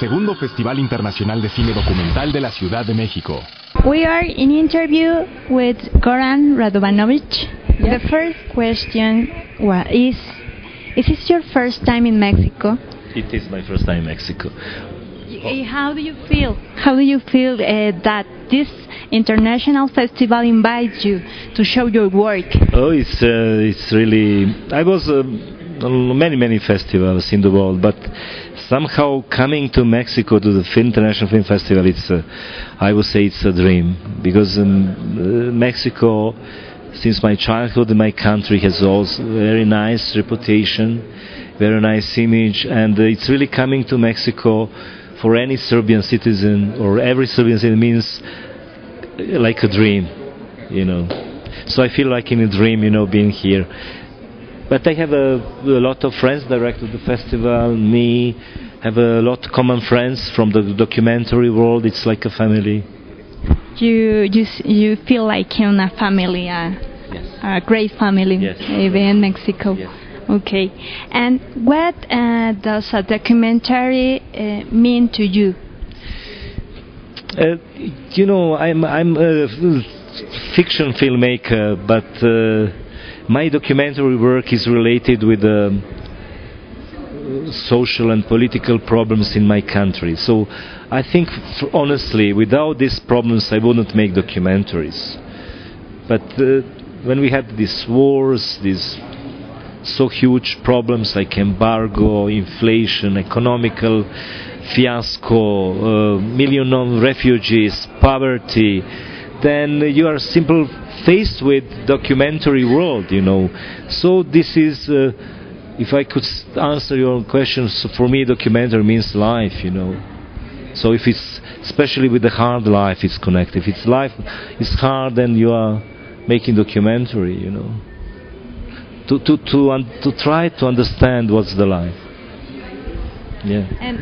segundo Festival Internacional de Cine Documental de la Ciudad de México. We are in interview with Goran Radovanovic. The first question is this your first time in Mexico? It is my first time in Mexico. How do you feel? How do you feel that this international festival invites you to show your work? Oh, it's really. I was on many festivals in the world, but somehow coming to Mexico to the International Film Festival, I would say it's a dream, because Mexico, since my childhood in my country, has also very nice reputation, very nice image, and it's really coming to Mexico for any Serbian citizen, or every Serbian citizen, means like a dream, So I feel like in a dream, being here. But I have a lot of friends direct to the festival. Me have a lot of common friends from the documentary world. It's like a family. You feel like in a family, yes. A great family, yes. Even in Mexico. Yes. Okay. And what does a documentary mean to you? I'm a fiction filmmaker, but my documentary work is related with social and political problems in my country. So I think, honestly, without these problems, I wouldn't make documentaries. But when we had these wars, these so huge problems like embargo, inflation, economical fiasco, million of refugees, poverty, then you are simply faced with documentary world, So this is, if I could answer your questions, for me documentary means life, So if it's, especially with the hard life, it's connected. If it's life is hard, then you are making documentary, To try to understand what's the life. Yeah. And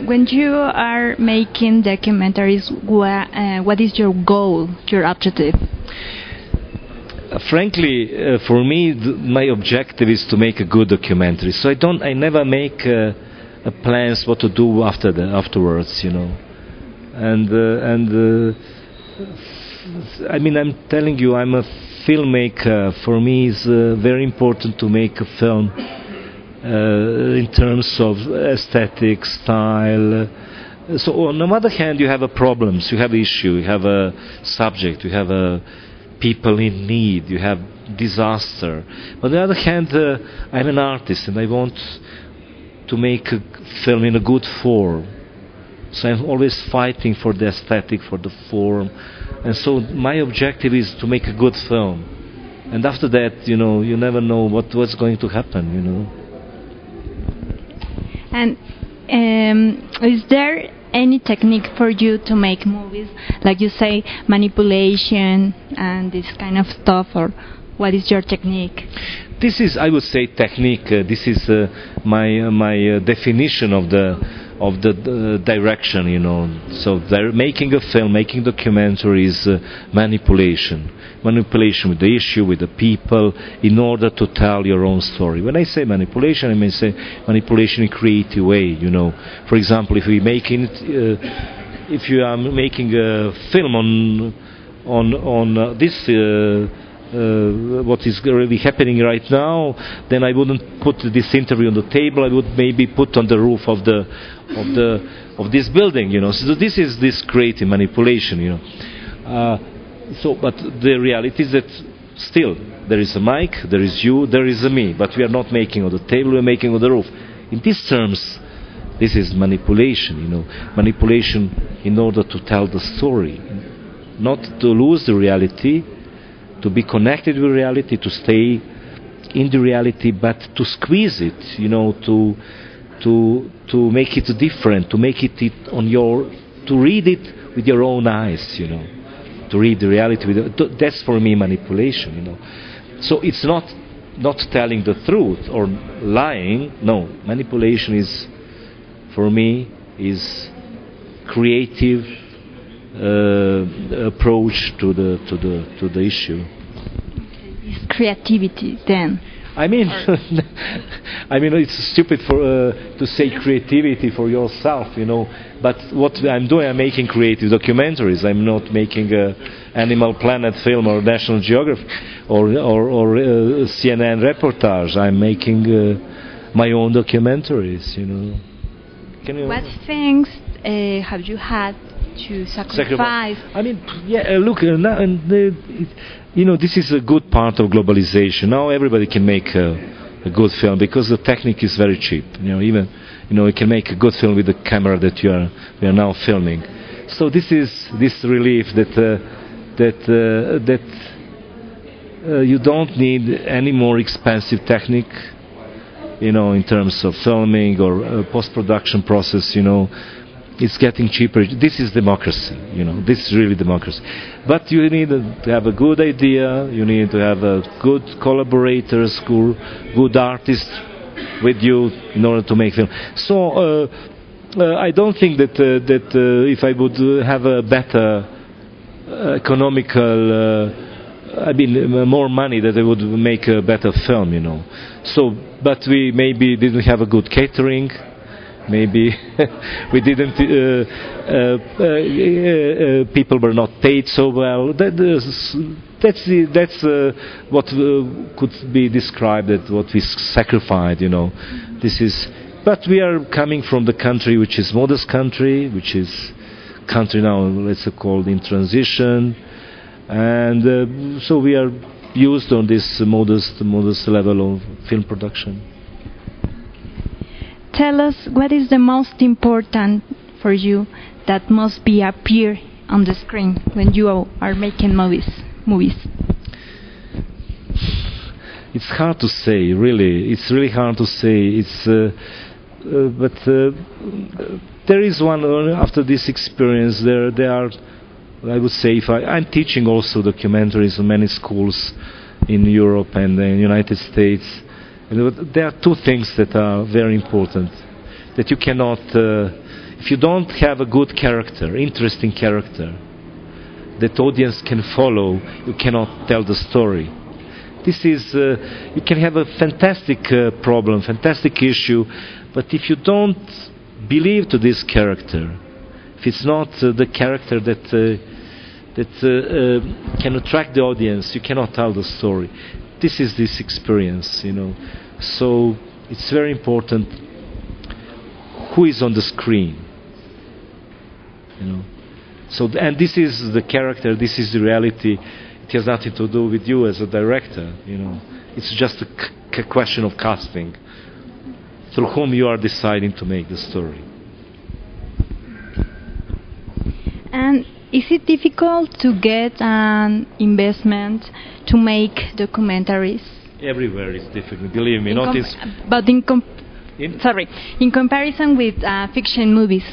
when you are making documentaries, what is your goal, your objective? Frankly, for me, my objective is to make a good documentary. So I never make plans what to do afterwards, And I mean, I'm telling you, I'm a filmmaker. For me, it's very important to make a film. In terms of aesthetic, style. So on the other hand, you have problems, you have issue, you have a subject, you have people in need, you have disaster. On the other hand, I'm an artist and I want to make a film in a good form. So I'm always fighting for the aesthetic, for the form. And so my objective is to make a good film. And after that, you never know what's going to happen, And is there any technique for you to make movies, like you say, manipulation and this kind of stuff, or what is your technique? This is, I would say, technique. This is my definition of the direction, So making a film, making documentary is manipulation with the issue, with the people, in order to tell your own story. When I say manipulation, I mean say manipulation in a creative way. For example, if you are making a film on this. What is really happening right now, then I wouldn't put this interview on the table. I would maybe put on the roof of this building, So this is this creative manipulation, But the reality is that still there is a mic, there is you, there is a me, but we are not making on the table. We are making on the roof. In these terms, this is manipulation, Manipulation in order to tell the story, not to lose the reality. To be connected with reality, to stay in the reality, but to squeeze it, to make it different, to make it to read it with your own eyes, to read the reality that's for me manipulation, So it's not telling the truth or lying. No, manipulation is, for me, is creative. Approach to the issue. It's creativity then. I mean, I mean, it's stupid for to say creativity for yourself, you know. But what I'm doing, I'm making creative documentaries. I'm not making a Animal Planet film or National Geographic or CNN reportage. I'm making my own documentaries, you know. What things have you had to sacrifice? I mean, yeah. Look, now you know, this is a good part of globalization. Now everybody can make a good film because the technique is very cheap. You know, even you can make a good film with the camera that we are now filming. So this is this relief that you don't need any more expensive technique. You know, in terms of filming or post-production process, you know, it's getting cheaper. This is democracy, you know. This is really democracy. But you need to have a good idea. You need to have a good collaborators, good artists with you in order to make film. So I don't think that if I would have a better economical, I mean, more money, that I would make a better film, you know. So, but we maybe didn't have a good catering. Maybe we didn't. People were not paid so well. That's what could be described as what we sacrificed. You know, this is. But we are coming from the country which is modest country, which is country now, let's say, called in transition, and so we are used on this modest level of film production. Tell us, what is the most important for you that must be appear on the screen when you are making movies? It's hard to say, really. It's really hard to say. But there is one. After this experience, there are. I would say, if I'm teaching also documentaries in many schools in Europe and the United States. And there are two things that are very important. That you cannot, if you don't have a good character, interesting character, that audience can follow, you cannot tell the story. This is, you can have a fantastic problem, fantastic issue, but if you don't believe to this character, if it's not the character that can attract the audience, you cannot tell the story. This is this experience, you know. So it's very important who is on the screen, you know. So and this is the character, this is the reality. It has nothing to do with you as a director, you know. It's just a question of casting, through whom you are deciding to make the story. And is it difficult to get an investment to make documentaries? Everywhere is difficult, believe me. In comparison with fiction movies.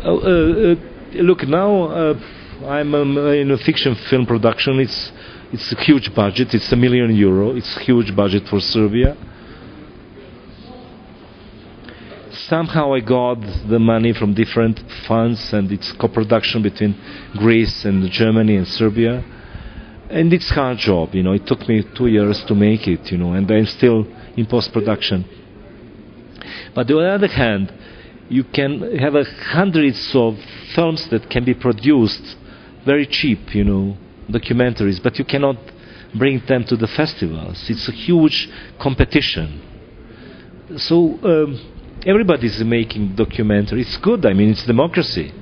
Look, now I'm in a fiction film production. It's a huge budget. It's €1 million. It's a huge budget for Serbia. Somehow I got the money from different funds, and it's co-production between Greece and Germany and Serbia. And it's a hard job, you know. It took me 2 years to make it, you know, and I'm still in post-production. But on the other hand, you can have hundreds of films that can be produced very cheap, you know, documentaries, but you cannot bring them to the festivals. It's a huge competition. So everybody's making documentaries. It's good, I mean, it's democracy.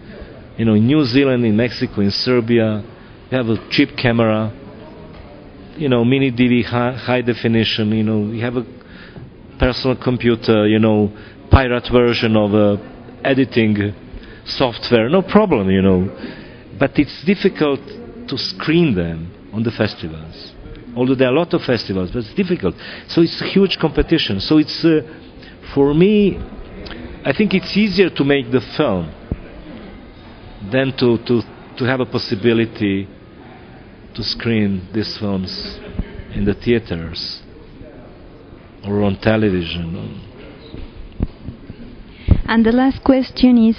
You know, in New Zealand, in Mexico, in Serbia, you have a cheap camera, you know, mini DV, high definition, you know, you have a personal computer, you know, pirate version of editing software, no problem, you know. But it's difficult to screen them on the festivals. Although there are a lot of festivals, but it's difficult. So it's a huge competition. So it's, for me, I think it's easier to make the film than to have a possibility to screen these films in the theaters or on television. And the last question is,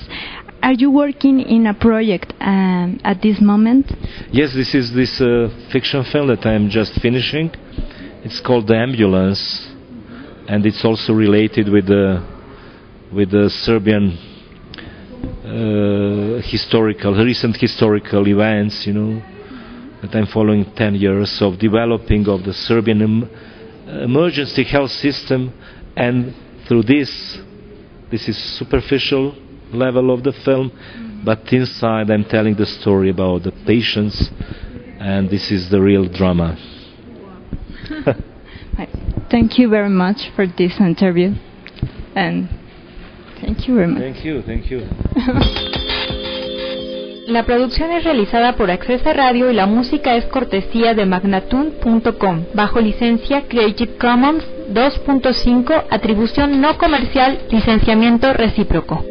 are you working in a project at this moment? Yes, this is this fiction film that I'm just finishing. It's called The Ambulance. and it's also related with the Serbian recent historical events, that I'm following 10 years of developing of the Serbian emergency health system, and through this is superficial level of the film, but inside I'm telling the story about the patients, and this is the real drama. Thank you very much for this interview, and thank you very much. Thank you. La producción es realizada por Accesa Radio y la música es cortesía de Magnatune.com, bajo licencia Creative Commons 2.5, atribución no comercial, licenciamiento recíproco.